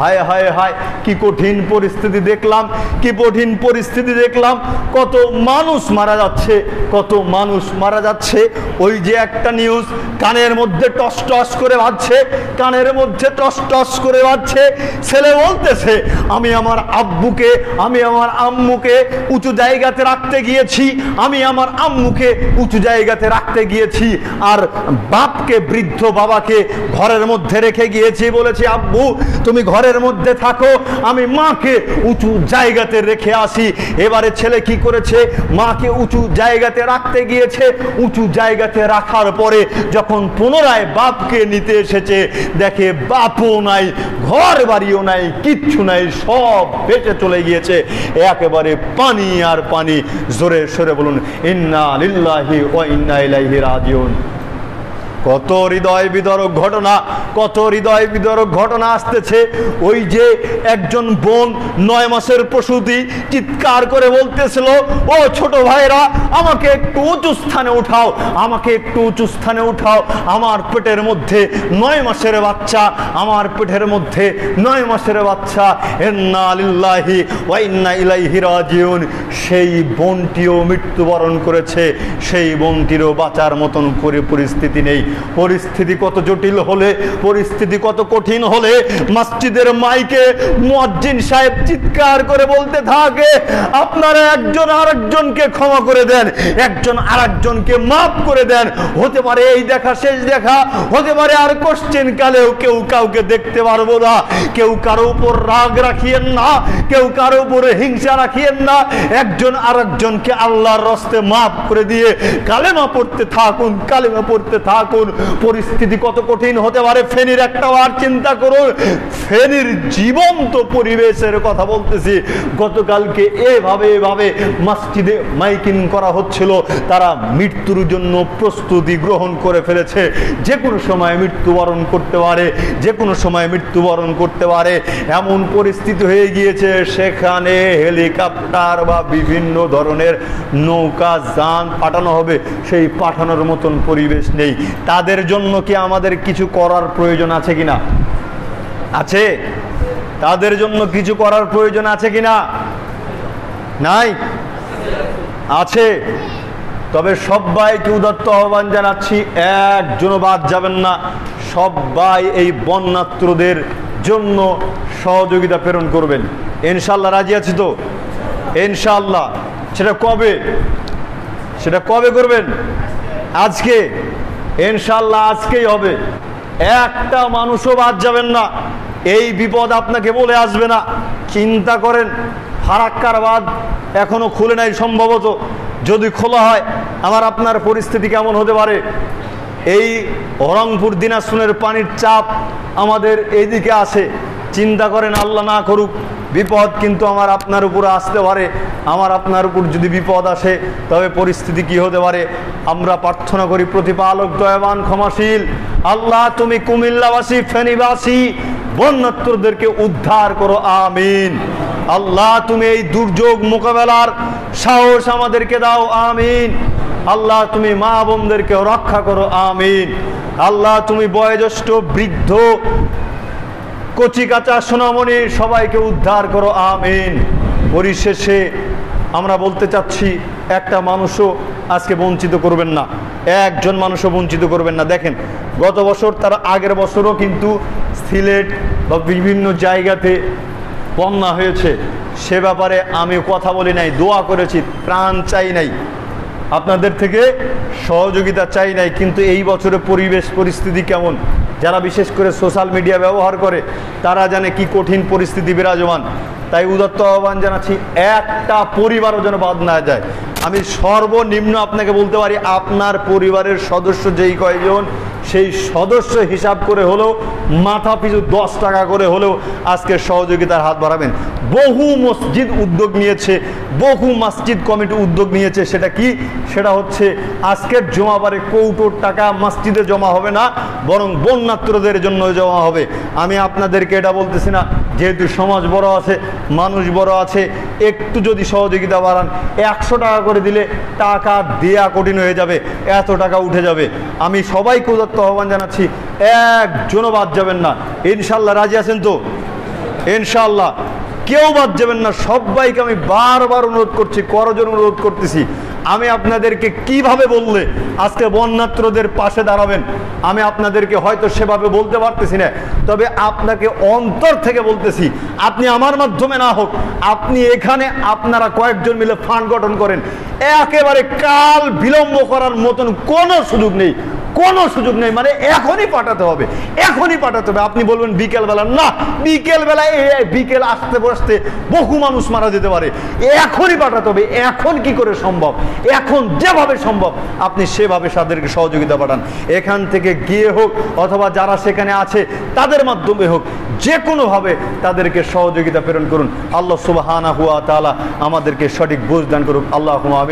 হায় হায় হায়, কি কঠিন পরিস্থিতি দেখলাম, কি কঠিন পরিস্থিতি দেখলাম। কত মানুষ মারা যাচ্ছে, কত মানুষ মারা যাচ্ছে। ওই যে একটা নিউজ কানের মধ্যে টস টস করে বাজছে, কানের মধ্যে টস টস করে বাজছে। ছেলে বলতেছে, আমি আমার আব্বুকে, আমি আমার আম্মুকে উঁচু জায়গাতে রাখতে গিয়েছি, আমি আমার আম্মুকে উঁচু জায়গাতে রাখতে গিয়েছি, আর বাপকে, বৃদ্ধ বাবাকে ঘরের মধ্যে রেখে গিয়েছি, বলেছি আব্বু তুমি ঘরের মধ্যে থাকো, আমি মাকে উঁচু জায়গাতে রেখে আসি। এবারে ছেলে কি করেছে, মাকে উঁচু জায়গাতে রাখতে গিয়েছে, উঁচু জায়গাতে রাখার পরে যখন পুনরায় বাপকে নিতে এসেছে, দেখে বাপও নাই, ঘর বাড়িও নাই, কিচ্ছু নাই, সব বেঁচে চলে গিয়েছে। একেবারে পানি আর পানি। জোরে সরে বলুন ইন্না লিল্লাহি ওয়া ইন্না ইলাইহি রাজিউন। কত হৃদয় বিদারক ঘটনা, কত হৃদয় বিদারক ঘটনা আসতেছে। ওই যে একজন বোন 9 মাসের প্রসূতি চিৎকার করে বলতেছিল, ও ছোট ভাইরা আমাকে একটু উঁচু স্থানে উঠাও, আমাকে একটু উঁচু স্থানে উঠাও, আমার পেটের মধ্যে 9 মাসের বাচ্চা, আমার পেটের মধ্যে 9 মাসের বাচ্চা। ইন্না লিল্লাহি ওয়া ইন্না ইলাইহি রাজিউন। সেই বোনটিও মৃত্যুবরণ করেছে, সেই বোনটিরও বাঁচার মতন করে পরিস্থিতি নেই। পরিস্থিতি কত জটিল হলে, পরিস্থিতি কত কঠিন হলে মসজিদের মাইকে মুয়াজ্জিন সাহেব চিৎকার করে বলতে থাকে, আপনারা একজন আরেকজনকে ক্ষমা করে দেন, একজন আরেকজনকে মাফ করে দেন। হতে পারে এই দেখা শেষ দেখা, হতে পারে আর কোশ্চেন কালেও কেউ কাউকে দেখতে পারবো না। কেউ কারো উপর রাগ রাখিয়েন না, কেউ কারো উপরে হিংসা রাখিয়েন না। একজন আরেকজনকে আল্লাহর রাস্তে মাফ করে দিয়ে কালেমা পড়তে থাকুন, কালেমা পড়তে থাকুন। পরিস্থিতি কত কঠিন হতে পারে ফেনীর একটা আর চিন্তা করুন। ফেনীর জীবন্ত পরিবেশের কথা বলতেছি। গতকালকে এভাবে মসজিদে মাইকিং করা হচ্ছিল, তারা মৃত্যুর জন্য প্রস্তুতি গ্রহণ করে ফেলেছে। যে কোনো সময় মৃত্যুবরণ করতে পারে, যে কোনো সময় মৃত্যুবরণ করতে পারে, এমন পরিস্থিতি হয়ে গিয়েছে। সেখানে হেলিকপ্টার বা বিভিন্ন ধরনের নৌকা যান পাঠানো হবে, সেই পাঠানোর মতন পরিবেশ নেই। তাদের জন্য কি আমাদের কিছু করার প্রয়োজন আছে কিনা? আছে? তাদের জন্য কিছু করার প্রয়োজন আছে কিনা? নাই? আছে। তবে সবাইকে উদাত্ত আহ্বান জানাচ্ছি, একজনও বাদ যাবেন না। সবাই এই বন্যাত্রদের জন্য সহযোগিতা প্রেরণ করবেন। ইনশাআল্লাহ রাজি আছি তো? ইনশাআল্লাহ। সেটা কবে? সেটা কবে করবেন? আজকে? ইনশাআল্লাহ আজকেই হবে। একটা মানুষও বাদ যাবেন না। এই বিপদ আপনাকে বলে আসবে না। চিন্তা করেন, ফারাক্কার বাঁধ এখনো খুলে নাই সম্ভবত। যদি খোলা হয় আমার আপনার পরিস্থিতি কেমন হতে পারে? এই রংপুর দিনাজপুরের পানির চাপ আমাদের এইদিকে আসে। চিন্তা করেন, আল্লাহ না করুক বিপদ কিন্তু আমার আপনার উপরে আসতে পারে। আমার আপনার উপর যদি বিপদ আসে তবে পরিস্থিতি কি হতে পারে? আমরা প্রার্থনা করি, প্রতিপালক দয়াবান ক্ষমাশীল আল্লাহ, তুমি কুমিল্লাবাসী, ফেনীবাসী বন্যাত্রদেরকে উদ্ধার করো, আমিন। আল্লাহ তুমি এই দুর্যোগ মোকাবেলার সাহস আমাদেরকে দাও, আমিন। আল্লাহ তুমি মা বোনদেরকে রক্ষা করো, আমিন। আল্লাহ তুমি বয়োজ্যেষ্ঠ, বৃদ্ধ, কচি কাঁচা সোনামণি সবাইকে উদ্ধার করো, আমিন। পরিশেষে আমরা বলতে চাচ্ছি, একটা মানুষও আজকে বঞ্চিত করবেন না, একজন মানুষও বঞ্চিত করবেন না। দেখেন গত বছর, তার আগের বছরও কিন্তু সিলেট বা বিভিন্ন জায়গাতে বন্যা হয়েছে। সে ব্যাপারে আমি কথা বলি নাই, দোয়া করেছি, ত্রাণ চাই নাই, আপনাদের থেকে সহযোগিতা চাই নাই। কিন্তু এই বছরে পরিবেশ পরিস্থিতি কেমন, যারা বিশেষ করে সোশ্যাল মিডিয়া ব্যবহার করে তারা জানে কি কঠিন পরিস্থিতি বিরাজমান। তাই উদাত্ত আহ্বান জানাচ্ছি, একটা পরিবারও যেন বাদ না যায়। আমি সর্বনিম্ন আপনাকে বলতে পারি, আপনার পরিবারের সদস্য যেই কয়জন, সেই সদস্য হিসাব করে হলেও মাথা পিছু 10 টাকা করে হলেও আজকে সহযোগিতার হাত বাড়াবেন। বহু মসজিদ উদ্যোগ নিয়েছে, বহু মসজিদ কমিটি উদ্যোগ নিয়েছে। সেটা কি? সেটা হচ্ছে আজকের জমাবারে কৌটোর টাকা মসজিদে জমা হবে না, বরং বন্যাত্রদের জন্য জমা হবে। আমি আপনাদেরকে এটা বলতেছি না, যেহেতু সমাজ বড় আছে, মানুষ বড় আছে, একটু যদি সহযোগিতা বাড়ান, 100 টাকা করে দিলে টাকা দেয়া কঠিন হয়ে যাবে, এত টাকা উঠে যাবে। আমি সবাইকে উদাত্ত আহ্বান জানাচ্ছি, একজনও বাদ যাবেন না। ইনশাল্লাহ রাজি আছেন তো? ইনশাআল্লাহ কেউ বাদ যাবেন না। সবাইকে আমি বারবার অনুরোধ করছি, করজোড়ে অনুরোধ করতেছি, আমি আপনাদেরকে কিভাবে বললে আজকে বন্যাত্রদের পাশে দাঁড়াবেন আমি আপনাদেরকে হয়তো সেভাবে বলতে পারতেছি না, তবে আপনাকে অন্তর থেকে বলতেছি, আপনি আমার মাধ্যমে না হোক, আপনি এখানে আপনারা কয়েকজন মিলে ফান্ড গঠন করেন। একেবারে কাল বিলম্ব করার মতন কোনো সুযোগ নেই, কোনো সুযোগ নেই, মানে এখনই পাঠাতে হবে, এখনই পাঠাতে হবে। আপনি বলবেন বিকেলবেলা, না, বিকেলবেলায় বিকেল আসতে বসতে বহু মানুষ মারা যেতে পারে, এখনই পাঠাতে হবে। এখন কি করে সম্ভব? এখন যেভাবে সম্ভব আপনি সেভাবে তাদেরকে সহযোগিতা পাঠান, এখান থেকে গিয়ে হোক অথবা যারা সেখানে আছে তাদের মাধ্যমে হোক, যে কোনোভাবে তাদেরকে সহযোগিতা প্রেরণ করুন। আল্লাহ সুবহানাহু ওয়া তাআলা আমাদেরকে সঠিক বুঝ দান করুক। আল্লাহুম্মা আমিন।